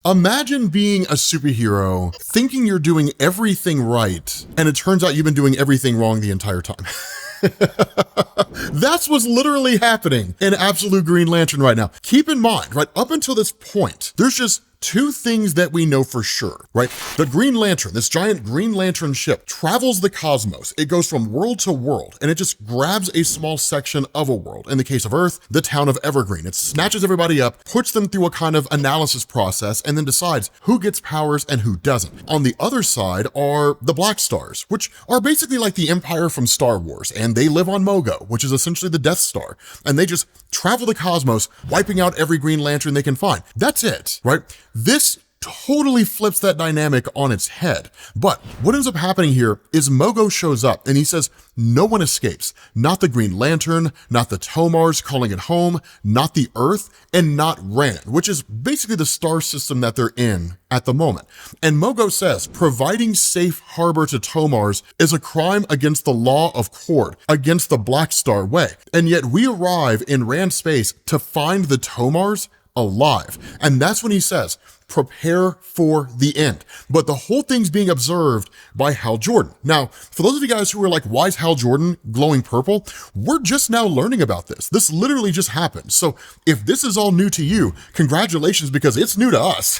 Imagine being a superhero, thinking you're doing everything right, and it turns out you've been doing everything wrong the entire time. That's what's literally happening in Absolute Green Lantern right now. Keep in mind, right, up until this point, there's just two things that we know for sure, right? The Green Lantern, this giant Green Lantern ship, travels the cosmos. It goes from world to world, and it just grabs a small section of a world. In the case of Earth, the town of Evergreen. It snatches everybody up, puts them through a kind of analysis process, and then decides who gets powers and who doesn't. On the other side are the Blackstars, which are basically like the Empire from Star Wars, and they live on Mogo, which is essentially the Death Star, and they just travel the cosmos, wiping out every Green Lantern they can find. That's it, right? This totally flips that dynamic on its head. But what ends up happening here is Mogo shows up and he says, no one escapes. Not the Green Lantern, not the Tomars calling it home, not the Earth, and not Rand, which is basically the star system that they're in at the moment. And Mogo says, providing safe harbor to Tomars is a crime against the law of Cord, against the Black Star way. And yet we arrive in Rand space to find the Tomars alive. And that's when he says, prepare for the end. But the whole thing's being observed by Hal Jordan. Now, for those of you guys who are like, why is Hal Jordan glowing purple? We're just now learning about this. This literally just happened. So if this is all new to you, congratulations, because it's new to us.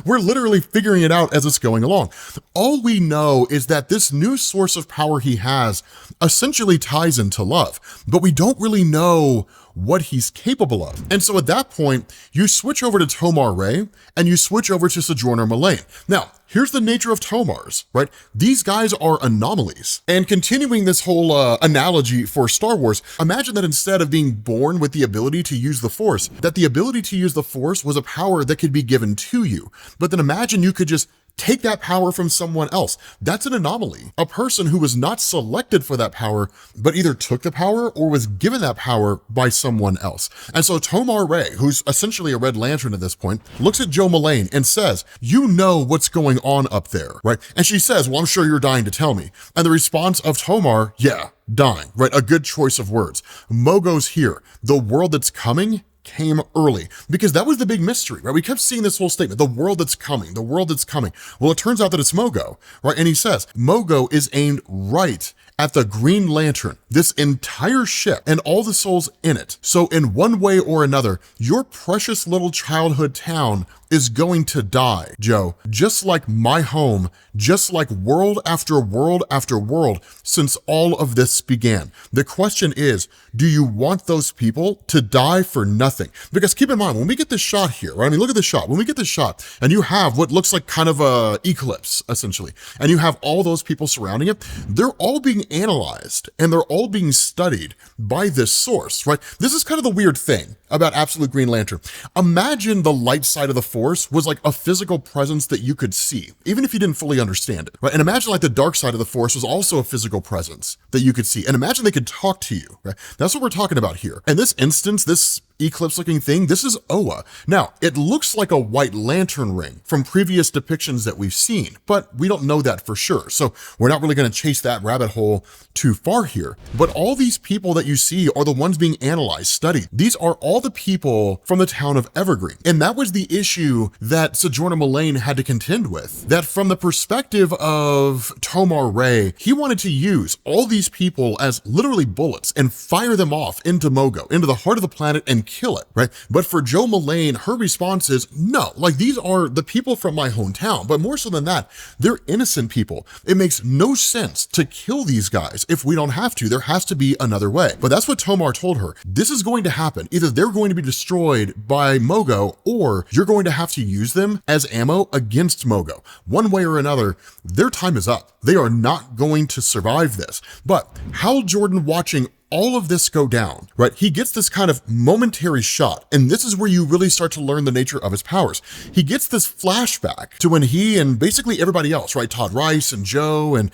We're literally figuring it out as it's going along. All we know is that this new source of power he has essentially ties into love, but we don't really know what he's capable of. And so at that point, you switch over to Tomar Ray and you switch over to Sojourner Mullein. Now, here's the nature of Tomars, right? These guys are anomalies. And continuing this whole analogy for Star Wars, imagine that instead of being born with the ability to use the Force, that the ability to use the Force was a power that could be given to you. But then imagine you could just take that power from someone else. That's an anomaly. A person who was not selected for that power, but either took the power or was given that power by someone else. And so Tomar Ray, who's essentially a Red Lantern at this point, looks at Jo Mullein and says, you know what's going on up there, right? And she says, well, I'm sure you're dying to tell me. And the response of Tomar, yeah, dying, right? A good choice of words. Mogo's here. The world that's coming came early, because that was the big mystery, right? We kept seeing this whole statement, the world that's coming, the world that's coming. Well, it turns out that it's Mogo, right? And he says, Mogo is aimed right at the Green Lantern, this entire ship and all the souls in it. So in one way or another, your precious little childhood town is going to die, Joe, just like my home, just like world after world after world since all of this began. The question is, do you want those people to die for nothing? Because keep in mind, when we get this shot here, right? I mean, look at this shot. When we get this shot and you have what looks like kind of a eclipse, essentially, and you have all those people surrounding it, they're all being analyzed and they're all being studied by this source, right? This is kind of the weird thing about Absolute Green Lantern. Imagine the light side of the Force was like a physical presence that you could see, even if you didn't fully understand it, right? And imagine like the dark side of the Force was also a physical presence that you could see. And imagine they could talk to you, right? That's what we're talking about here. In this instance, this eclipse looking thing, this is Oa. Now, it looks like a white lantern ring from previous depictions that we've seen, but we don't know that for sure. So we're not really going to chase that rabbit hole too far here. But all these people that you see are the ones being analyzed, studied. These are all the people from the town of Evergreen. And that was the issue that Sojourner Mullein had to contend with. That from the perspective of Tomar Ray, he wanted to use all these people as literally bullets and fire them off into Mogo, into the heart of the planet, and kill it, right? But for Jo Mullein, her response is, no, like these are the people from my hometown, but more so than that, they're innocent people. It makes no sense to kill these guys if we don't have to. There has to be another way. But that's what Tomar told her. This is going to happen. Either they're going to be destroyed by Mogo, or you're going to have to use them as ammo against Mogo. One way or another, their time is up. They are not going to survive this. But Hal Jordan watching all of this go down, right? He gets this kind of momentary shot, and this is where you really start to learn the nature of his powers. He gets this flashback to when he and basically everybody else, right? Todd Rice and Joe and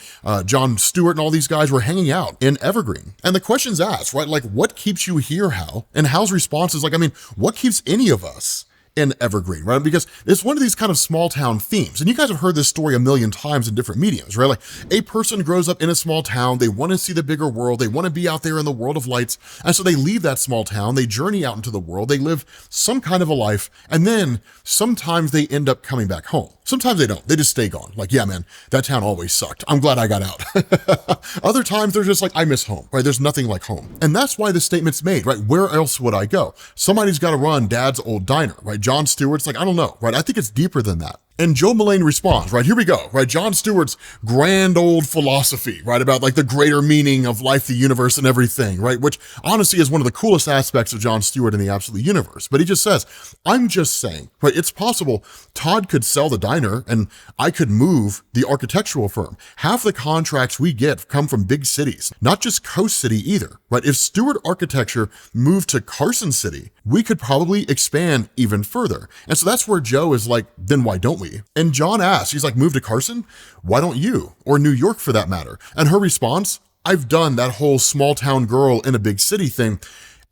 John Stewart and all these guys were hanging out in Evergreen. And the question's asked, right? Like, what keeps you here, Hal? And Hal's response is like, I mean, what keeps any of us in Evergreen, right? Because it's one of these kind of small town themes. And you guys have heard this story a million times in different mediums, right? Like a person grows up in a small town, they want to see the bigger world, they want to be out there in the world of lights, and so they leave that small town, they journey out into the world, they live some kind of a life, and then sometimes they end up coming back home. Sometimes they don't, they just stay gone. Like, yeah, man, that town always sucked. I'm glad I got out. Other times they're just like, I miss home, right? There's nothing like home. And that's why the statement's made, right? Where else would I go? Somebody's got to run Dad's old diner, right? Jon Stewart's like, I don't know, right? I think it's deeper than that. And Joe Mullein responds, right? Here we go, right? Jon Stewart's grand old philosophy, right? About like the greater meaning of life, the universe, and everything, right? Which honestly is one of the coolest aspects of Jon Stewart in the absolute universe. But he just says, I'm just saying, right? It's possible Todd could sell the diner and I could move the architectural firm. Half the contracts we get come from big cities, not just Coast City either, right? If Stewart Architecture moved to Carson City, we could probably expand even further. And so that's where Joe is like, then why don't we? And John asks, he's like, move to Carson? Why don't you? Or New York for that matter. And her response, I've done that whole small town girl in a big city thing.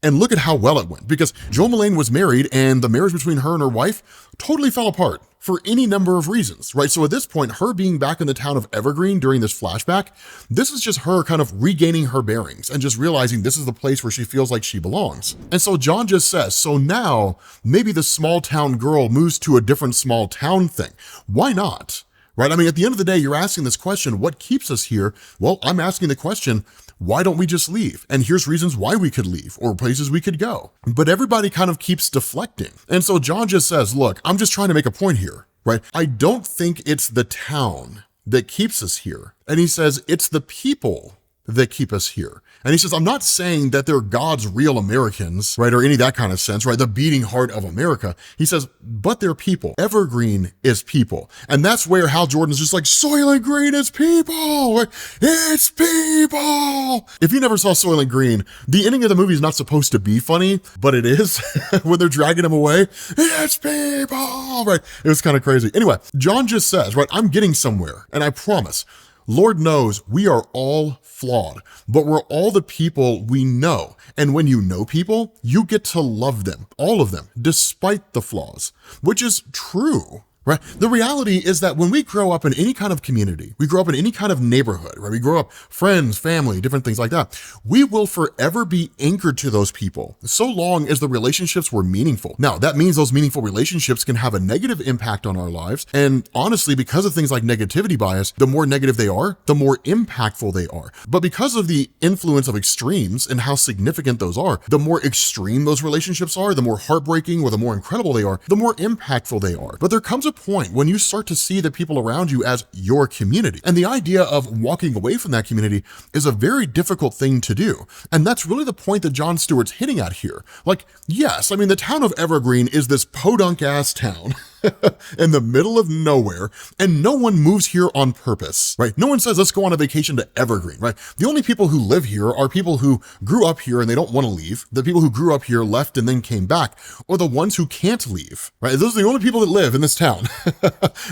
And look at how well it went, because Joe Mullein was married and the marriage between her and her wife totally fell apart for any number of reasons, right? So at this point, her being back in the town of Evergreen during this flashback, this is just her kind of regaining her bearings and just realizing this is the place where she feels like she belongs. And so John just says, so now maybe the small town girl moves to a different small town thing. Why not? Right? I mean, at the end of the day, you're asking this question, what keeps us here? Well, I'm asking the question, why don't we just leave? And here's reasons why we could leave or places we could go. But everybody kind of keeps deflecting. And so John just says, look, I'm just trying to make a point here, right? I don't think it's the town that keeps us here. And he says, it's the people that keep us here. And he says, I'm not saying that they're God's real Americans, right? Or any of that kind of sense, right? The beating heart of America. He says, but they're people. Evergreen is people. And that's where Hal Jordan's just like, Soylent Green is people. Right? It's people. If you never saw Soylent Green, the ending of the movie is not supposed to be funny, but it is when they're dragging him away. It's people, right? It was kind of crazy. Anyway, John just says, right, I'm getting somewhere. And I promise, Lord knows we are all flawed, but we're all the people we know. And when you know people, you get to love them, all of them, despite the flaws, which is true. Right? The reality is that when we grow up in any kind of community, we grow up in any kind of neighborhood, right? We grow up friends, family, different things like that. We will forever be anchored to those people so long as the relationships were meaningful. Now, that means those meaningful relationships can have a negative impact on our lives. And honestly, because of things like negativity bias, the more negative they are, the more impactful they are. But because of the influence of extremes and how significant those are, the more extreme those relationships are, the more heartbreaking or the more incredible they are, the more impactful they are. But there comes a point when you start to see the people around you as your community. And the idea of walking away from that community is a very difficult thing to do. And that's really the point that Jon Stewart's hitting at here. Like, yes, I mean, the town of Evergreen is this podunk ass town in the middle of nowhere, and no one moves here on purpose, right? No one says, let's go on a vacation to Evergreen, right? The only people who live here are people who grew up here and they don't want to leave. The people who grew up here left and then came back, or the ones who can't leave, right? Those are the only people that live in this town.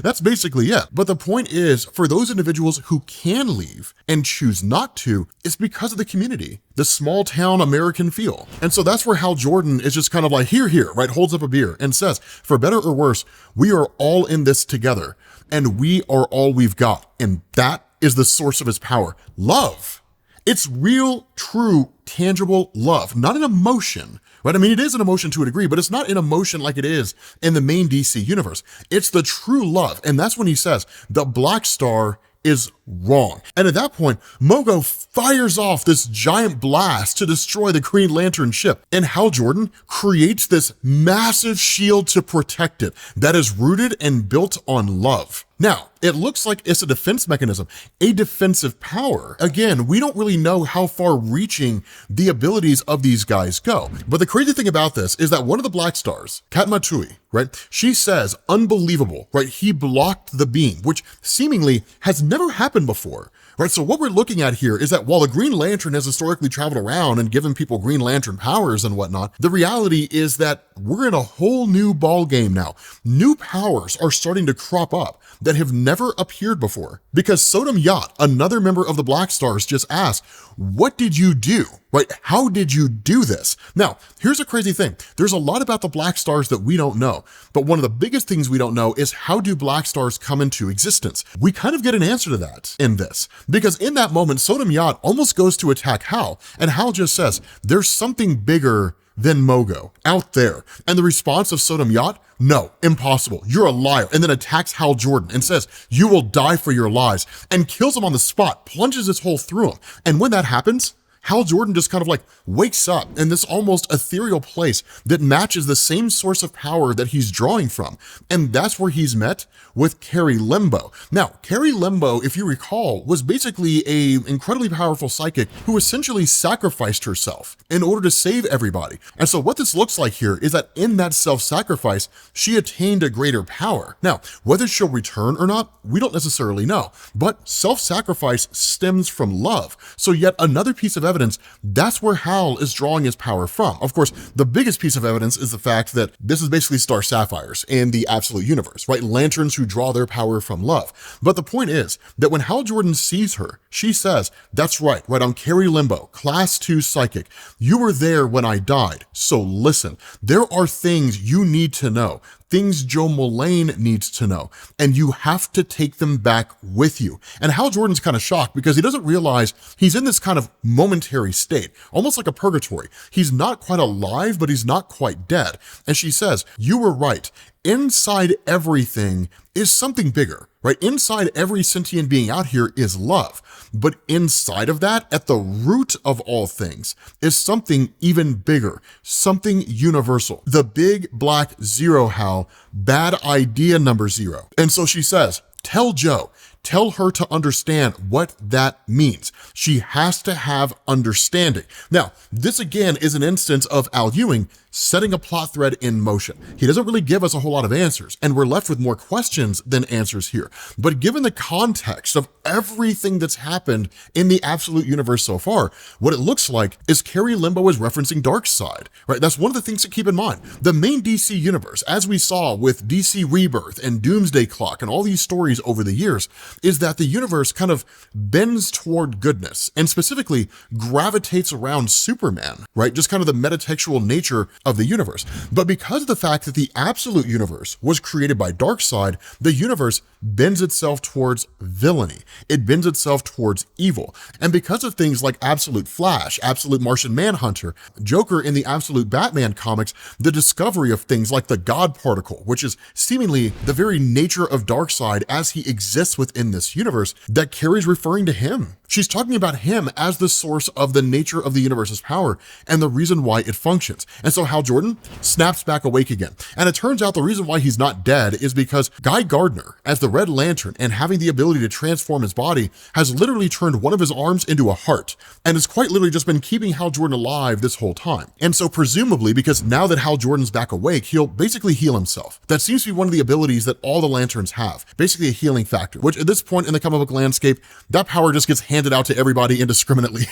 That's basically it. But the point is, for those individuals who can leave and choose not to, it's because of the community, the small town American feel. And so that's where Hal Jordan is just kind of like, here, right? Holds up a beer and says, for better or worse, we are all in this together, and we are all we've got. And that is the source of his power. Love. It's real, true, tangible love, not an emotion, right? I mean, it is an emotion to a degree, but it's not an emotion like it is in the main DC universe. It's the true love. And that's when he says the Black Star is wrong. And at that point, Mogo fires off this giant blast to destroy the Green Lantern ship. And Hal Jordan creates this massive shield to protect it that is rooted and built on love. Now, it looks like it's a defense mechanism, a defensive power. Again, we don't really know how far reaching the abilities of these guys go. But the crazy thing about this is that one of the Black Stars, Katma Tui, right? She says, unbelievable, right? He blocked the beam, which seemingly has never happened before, right? So what we're looking at here is that while the Green Lantern has historically traveled around and given people Green Lantern powers and whatnot, the reality is that we're in a whole new ball game now. New powers are starting to crop up that have never appeared before. Because Sodom Yat, another member of the Black Stars, just asked, what did you do right? How did you do this? Now, here's a crazy thing. There's a lot about the Blackstars that we don't know, but one of the biggest things we don't know is how do Blackstars come into existence? We kind of get an answer to that in this, because in that moment, Sodom Yat almost goes to attack Hal, and Hal just says, there's something bigger than Mogo out there. And the response of Sodom Yat, no, impossible, you're a liar, and then attacks Hal Jordan and says, you will die for your lies, and kills him on the spot, plunges his hole through him. And when that happens, Hal Jordan just kind of like wakes up in this almost ethereal place that matches the same source of power that he's drawing from. And that's where he's met with Carrie Limbo. Now, Carrie Limbo, if you recall, was basically a incredibly powerful psychic who essentially sacrificed herself in order to save everybody. And so what this looks like here is that in that self-sacrifice, she attained a greater power. Now, whether she'll return or not, we don't necessarily know, but self-sacrifice stems from love. So yet another piece of evidence, that's where Hal is drawing his power from. Of course, the biggest piece of evidence is the fact that this is basically star sapphires in the absolute universe, right? Lanterns who draw their power from love. But the point is that when Hal Jordan sees her, she says, that's right, I'm Carrie Limbo, class 2 psychic. You were there when I died, so listen, there are things you need to know, things Joe Mullein needs to know, and you have to take them back with you. And Hal Jordan's kind of shocked because he doesn't realize he's in this kind of momentary state, almost like a purgatory. He's not quite alive, but he's not quite dead. And she says, you were right. Inside everything is something bigger, right? Inside every sentient being out here is love. But inside of that, at the root of all things, is something even bigger, something universal. The big black zero, Hal, bad idea number 0. And so she says, tell Joe, tell her to understand what that means. She has to have understanding. Now, this again is an instance of Al Ewing setting a plot thread in motion. He doesn't really give us a whole lot of answers, and we're left with more questions than answers here. But given the context of everything that's happened in the absolute universe so far, what it looks like is Carrie Limbo is referencing Darkseid, right? That's one of the things to keep in mind. The main DC universe, as we saw with DC Rebirth and Doomsday Clock and all these stories over the years, is that the universe kind of bends toward goodness and specifically gravitates around Superman, right? Just kind of the metatextual nature of the universe. But because of the fact that the absolute universe was created by Darkseid, the universe bends itself towards villainy. It bends itself towards evil. And because of things like Absolute Flash, Absolute Martian Manhunter, Joker in the Absolute Batman comics, the discovery of things like the God Particle, which is seemingly the very nature of Darkseid as he exists within this universe, that Carrie's referring to him. She's talking about him as the source of the nature of the universe's power and the reason why it functions. And so Hal Jordan snaps back awake again. And it turns out the reason why he's not dead is because Guy Gardner, as the Red Lantern and having the ability to transform his body, has literally turned one of his arms into a heart and has quite literally just been keeping Hal Jordan alive this whole time. And so presumably, because now that Hal Jordan's back awake, he'll basically heal himself. That seems to be one of the abilities that all the Lanterns have, basically a healing factor, which at this point in the comic book landscape, that power just gets handed out to everybody indiscriminately.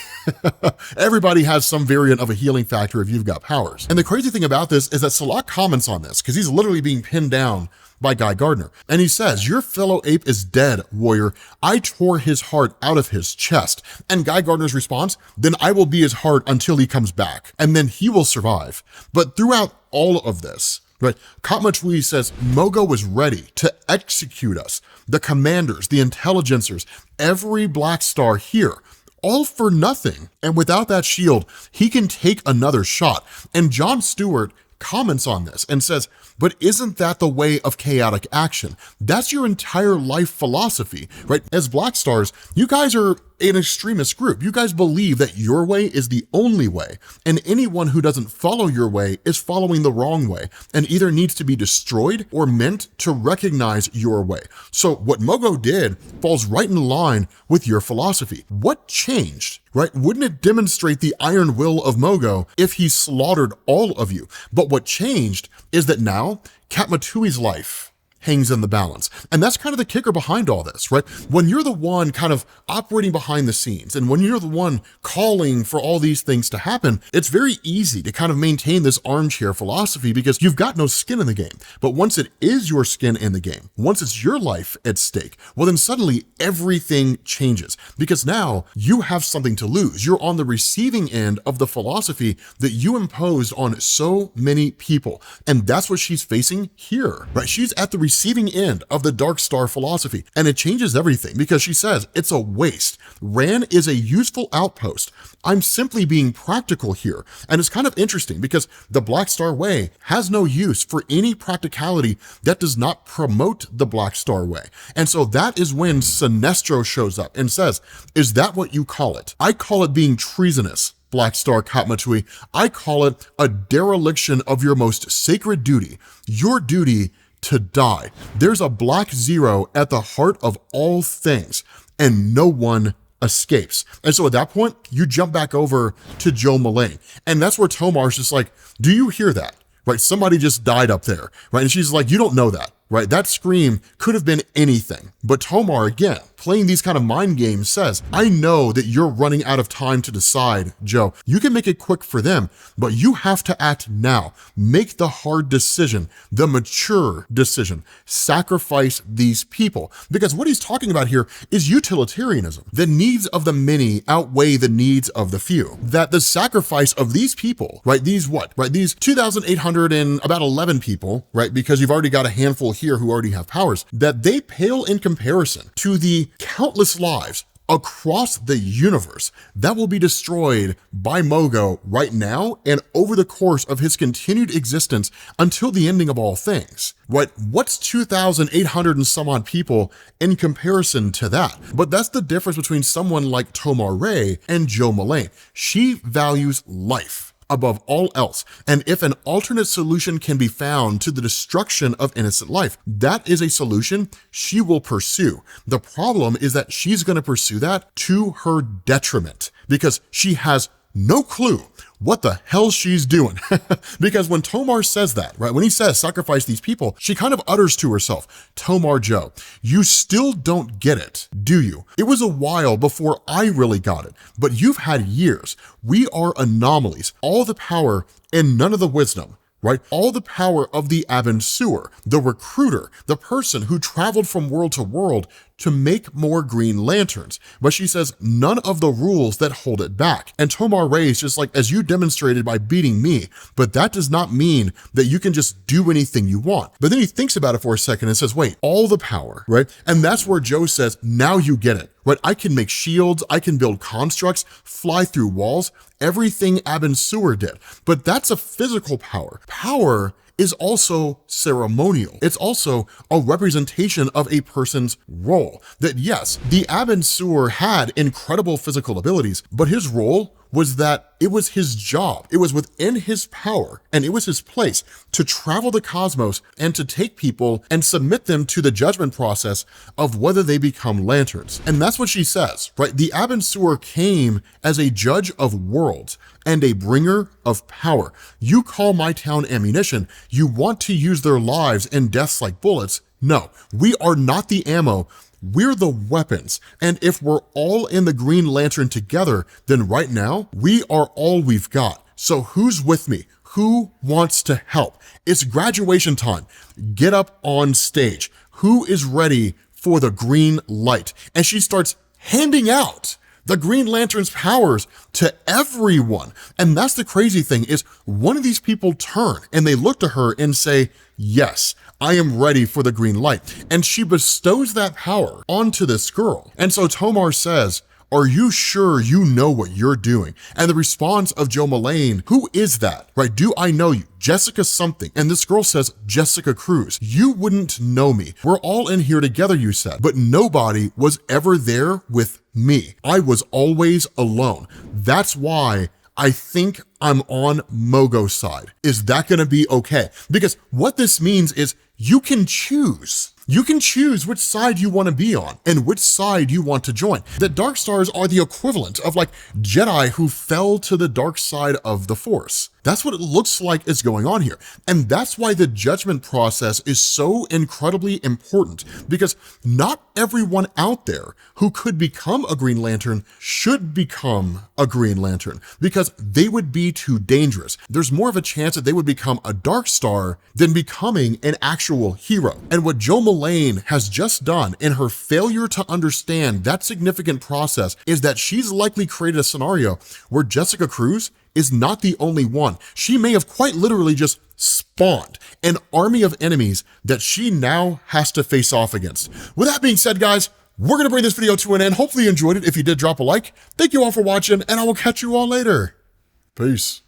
Everybody has some variant of a healing factor if you've got powers. And the crazy thing about this is that Salak comments on this because he's literally being pinned down by Guy Gardner. And he says, your fellow ape is dead, warrior. I tore his heart out of his chest. And Guy Gardner's response, then I will be his heart until he comes back, and then he will survive. But throughout all of this, right, Katmatui says Mogo was ready to execute us. The commanders, the intelligencers, every Black Star here, all for nothing. And without that shield, he can take another shot. And John Stewart comments on this and says, but isn't that the way of chaotic action? That's your entire life philosophy, right? As Black Stars, you guys are an extremist group. You guys believe that your way is the only way, and anyone who doesn't follow your way is following the wrong way and either needs to be destroyed or meant to recognize your way. So what Mogo did falls right in line with your philosophy. What changed, right? Wouldn't it demonstrate the iron will of Mogo if he slaughtered all of you? But what changed is that now Katmatui's life, hangs in the balance. And that's kind of the kicker behind all this, right? When you're the one kind of operating behind the scenes, and when you're the one calling for all these things to happen, it's very easy to kind of maintain this armchair philosophy because you've got no skin in the game. But once it is your skin in the game, once it's your life at stake, well then suddenly everything changes because now you have something to lose. You're on the receiving end of the philosophy that you imposed on so many people. And that's what she's facing here, right? She's at the receiving end of the Dark Star philosophy, and it changes everything because she says it's a waste. Ran is a useful outpost. I'm simply being practical here. And it's kind of interesting because the Black Star Way has no use for any practicality that does not promote the Black Star Way. And so that is when Sinestro shows up and says, is that what you call it? I call it being treasonous, Black Star Katmatui. I call it a dereliction of your most sacred duty, your duty to die. There's a black zero at the heart of all things, and no one escapes. And so at that point, you jump back over to Joe Mullein. And that's where Tomar's just like, do you hear that? Right? Somebody just died up there, right? And she's like, you don't know that, right? That scream could have been anything. But Tomar, again, playing these kind of mind games, says, I know that you're running out of time to decide, Joe. You can make it quick for them, but you have to act now. Make the hard decision, the mature decision. Sacrifice these people. Because what he's talking about here is utilitarianism. The needs of the many outweigh the needs of the few. That the sacrifice of these people, right? These what? Right? These 2,800 and about 11 people, right? Because you've already got a handful here who already have powers, that they pale in comparison to the countless lives across the universe that will be destroyed by Mogo right now and over the course of his continued existence until the ending of all things. Right? What's 2,800 and some odd people in comparison to that? But that's the difference between someone like Tomar Ray and Joe Mullein. She values life above all else. And if an alternate solution can be found to the destruction of innocent life, that is a solution she will pursue. The problem is that she's going to pursue that to her detriment because she has no clue what the hell she's doing. Because when Tomar says that, right, when he says sacrifice these people, she kind of utters to herself, Tomar Joe, you still don't get it, do you? It was a while before I really got it, but you've had years. We are anomalies, all the power and none of the wisdom. Right? All the power of the Abensuer, the recruiter, the person who traveled from world to world to make more Green Lanterns. But she says none of the rules that hold it back. And Tomar Ray is just like, as you demonstrated by beating me, but that does not mean that you can just do anything you want. But then he thinks about it for a second and says, wait, all the power, right? And that's where Joe says, now you get it, right? I can make shields, I can build constructs, fly through walls, everything Abensuer did. But that's a physical power. Power is also ceremonial. It's also a representation of a person's role. That yes, the Abensuer had incredible physical abilities, but his role was that it was his job. It was within his power and it was his place to travel the cosmos and to take people and submit them to the judgment process of whether they become lanterns. And that's what she says, right? The Abensuer came as a judge of worlds and a bringer of power. You call my town ammunition. You want to use their lives and deaths like bullets. No, we are not the ammo. We're the weapons. And if we're all in the Green Lantern together, then right now we are all we've got. So who's with me? Who wants to help? It's graduation time. Get up on stage. Who is ready for the green light? And she starts handing out the Green Lantern's powers to everyone. And that's the crazy thing is one of these people turn and they look to her and say, yes, I am ready for the green light. And she bestows that power onto this girl. And so Tomar says, are you sure you know what you're doing? And the response of Joe Mullein, who is that, right? Do I know you? Jessica something. And this girl says, Jessica Cruz. You wouldn't know me. We're all in here together, you said, but nobody was ever there with me. I was always alone. That's why I think I'm on Mogo's side. Is that gonna be okay? Because what this means is you can choose. You can choose which side you want to be on and which side you want to join. The Dark Stars are the equivalent of like Jedi who fell to the dark side of the Force. That's what it looks like is going on here. And that's why the judgment process is so incredibly important, because not everyone out there who could become a Green Lantern should become a Green Lantern, because they would be too dangerous. There's more of a chance that they would become a Dark Star than becoming an actual hero. And what Jo Mullein has just done in her failure to understand that significant process is that she's likely created a scenario where Jessica Cruz is not the only one. She may have quite literally just spawned an army of enemies that she now has to face off against. With that being said, guys, we're gonna bring this video to an end. Hopefully you enjoyed it. If you did, drop a like. Thank you all for watching, and I will catch you all later. Peace.